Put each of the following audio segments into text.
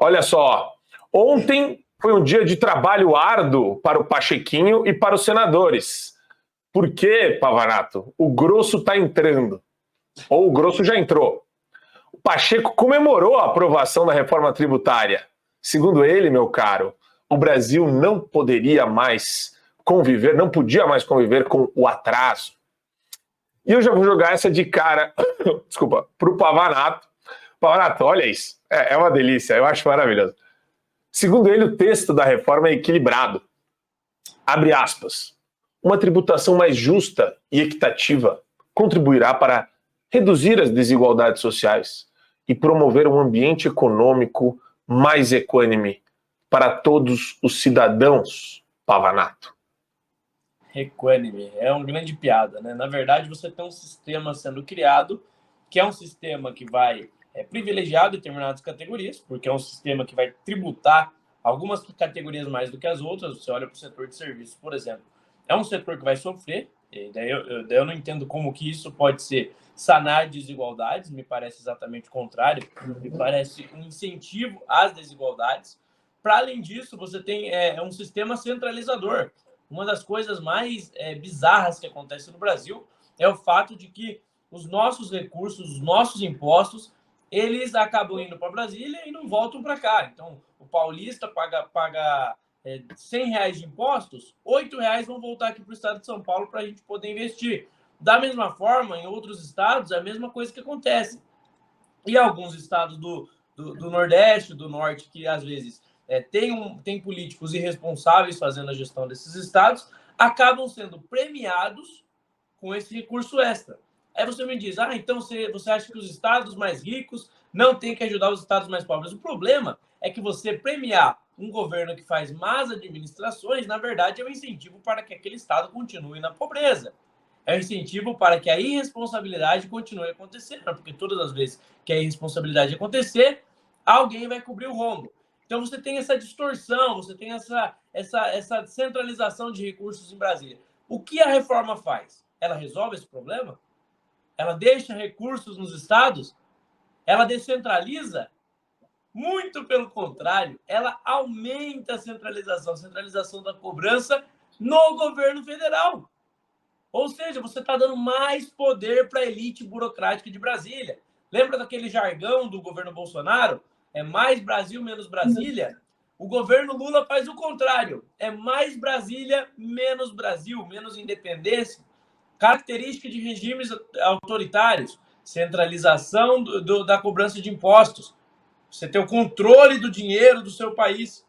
Olha só, ontem foi um dia de trabalho árduo para o Pachequinho e para os senadores. Por quê, Pavanato? O grosso está entrando. Ou o grosso já entrou. O Pacheco comemorou a aprovação da reforma tributária. Segundo ele, meu caro, o Brasil não poderia mais conviver, não podia mais conviver com o atraso. E eu já vou jogar essa de cara, desculpa, para o Pavanato. Pavanato, olha isso, é uma delícia, eu acho maravilhoso. Segundo ele, o texto da reforma é equilibrado. Abre aspas. Uma tributação mais justa e equitativa contribuirá para reduzir as desigualdades sociais e promover um ambiente econômico mais equânime para todos os cidadãos, Pavanato. Equânime, é uma grande piada, né? Na verdade, você tem um sistema sendo criado, que é um sistema que vai privilegiar determinadas categorias, porque é um sistema que vai tributar algumas categorias mais do que as outras. Você olha para o setor de serviços, por exemplo, é um setor que vai sofrer, e daí eu não entendo como que isso pode ser sanar desigualdades, me parece exatamente o contrário, me parece um incentivo às desigualdades. Para além disso, você tem um sistema centralizador. Uma das coisas mais bizarras que acontece no Brasil é o fato de que os nossos recursos, os nossos impostos, eles acabam indo para Brasília e não voltam para cá. Então, o paulista paga R$100 de impostos, R$8 vão voltar aqui para o estado de São Paulo para a gente poder investir. Da mesma forma, em outros estados, é a mesma coisa que acontece. E alguns estados do Nordeste, do Norte, que às vezes tem políticos irresponsáveis fazendo a gestão desses estados, acabam sendo premiados com esse recurso extra. Aí você me diz, então você acha que os estados mais ricos não têm que ajudar os estados mais pobres? O problema é que você premiar um governo que faz más administrações, na verdade, é um incentivo para que aquele estado continue na pobreza. É um incentivo para que a irresponsabilidade continue acontecendo, porque todas as vezes que a irresponsabilidade acontecer, alguém vai cobrir o rombo. Então você tem essa distorção, você tem essa centralização de recursos em Brasília. O que a reforma faz? Ela resolve esse problema? Ela deixa recursos nos estados? Ela descentraliza? Muito pelo contrário, ela aumenta a centralização da cobrança no governo federal. Ou seja, você está dando mais poder para a elite burocrática de Brasília. Lembra daquele jargão do governo Bolsonaro? É mais Brasil, menos Brasília? O governo Lula faz o contrário. É mais Brasília, menos Brasil, menos independência. Característica de regimes autoritários. Centralização da cobrança de impostos. Você tem o controle do dinheiro do seu país.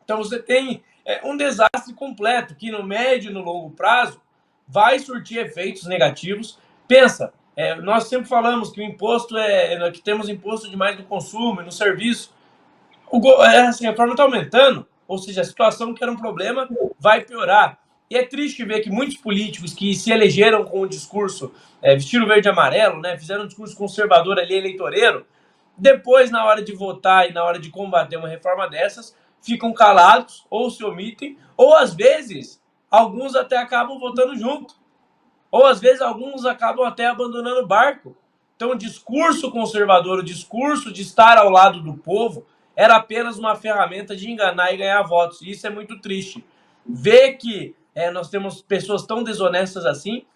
Então você tem um desastre completo que no médio e no longo prazo vai surtir efeitos negativos. Pensa, nós sempre falamos que o imposto que temos imposto demais no consumo e no serviço. A reforma está aumentando, ou seja, a situação que era um problema vai piorar. E é triste ver que muitos políticos que se elegeram com o discurso vestido verde e amarelo, né, fizeram um discurso conservador ali, eleitoreiro, depois, na hora de votar e na hora de combater uma reforma dessas, ficam calados ou se omitem, ou às vezes alguns até acabam votando junto. Ou, às vezes, alguns acabam até abandonando o barco. Então, o discurso conservador, o discurso de estar ao lado do povo, era apenas uma ferramenta de enganar e ganhar votos. E isso é muito triste. Ver que nós temos pessoas tão desonestas assim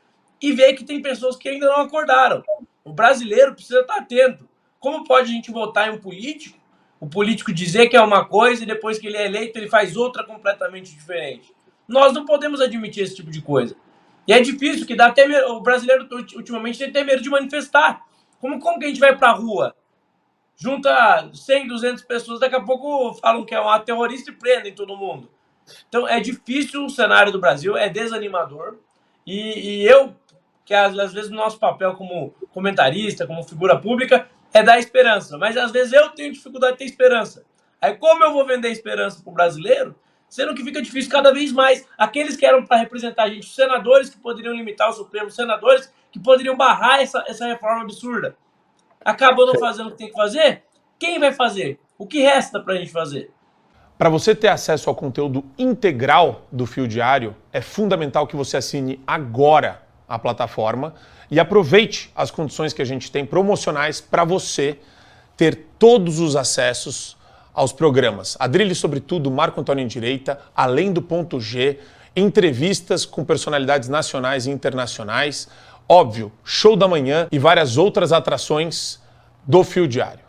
e ver que tem pessoas que ainda não acordaram. O brasileiro precisa estar atento. Como pode a gente votar em um político, o político dizer que é uma coisa e depois que ele é eleito ele faz outra completamente diferente? Nós não podemos admitir esse tipo de coisa. E é difícil, que dá até medo. O brasileiro ultimamente tem até medo de manifestar. Como que a gente vai para a rua? Junta 100, 200 pessoas, daqui a pouco falam que é um terrorista e prendem todo mundo. Então é difícil o cenário do Brasil, é desanimador. E eu, que às vezes o nosso papel como comentarista, como figura pública, é dar esperança. Mas às vezes eu tenho dificuldade de ter esperança. Aí como eu vou vender esperança para o brasileiro, sendo que fica difícil cada vez mais? Aqueles que eram para representar a gente, os senadores que poderiam limitar o Supremo, os senadores que poderiam barrar essa reforma absurda, acabam não fazendo o que tem que fazer? Quem vai fazer? O que resta para a gente fazer? Para você ter acesso ao conteúdo integral do Fio Diário, é fundamental que você assine agora a plataforma e aproveite as condições que a gente tem promocionais para você ter todos os acessos aos programas Adrilho sobre Tudo, Marco Antônio em Direita, Além do Ponto G, entrevistas com personalidades nacionais e internacionais, óbvio, Show da Manhã e várias outras atrações do Fio Diário.